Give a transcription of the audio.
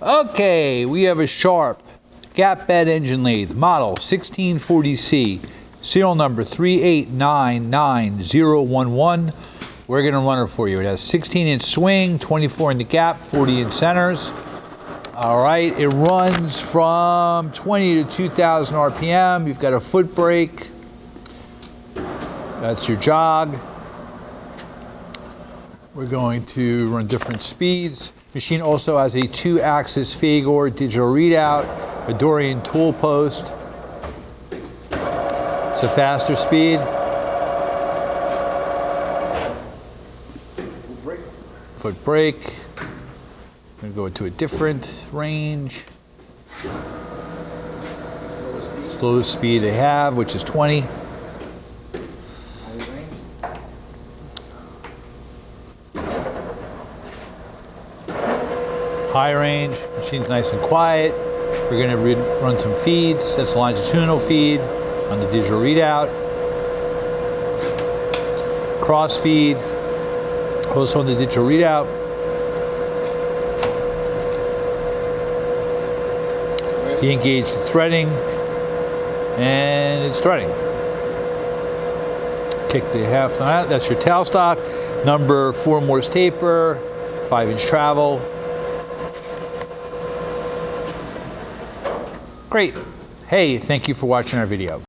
Okay, we have a Sharp gap bed engine lathe, model 1640C, serial number 3899011. We're going to run it for you. It has 16-inch swing, 24 in the gap, 40 in centers. All right, it runs from 20 to 2,000 RPM. You've got a foot brake. That's your jog. We're going to run different speeds. Machine also has a 2-axis Fagor digital readout, a Dorian tool post. It's a faster speed. Foot brake. I'm going to go into a different range. Slowest speed they have, which is 20. High range, machine's nice and quiet. We're going to run some feeds. That's a longitudinal feed on the digital readout. Cross feed, also on the digital readout. You engage the threading, and it's threading. Kick the half out. That's your tailstock. Number 4 Morse taper, 5-inch travel. Great. Hey, thank you for watching our video.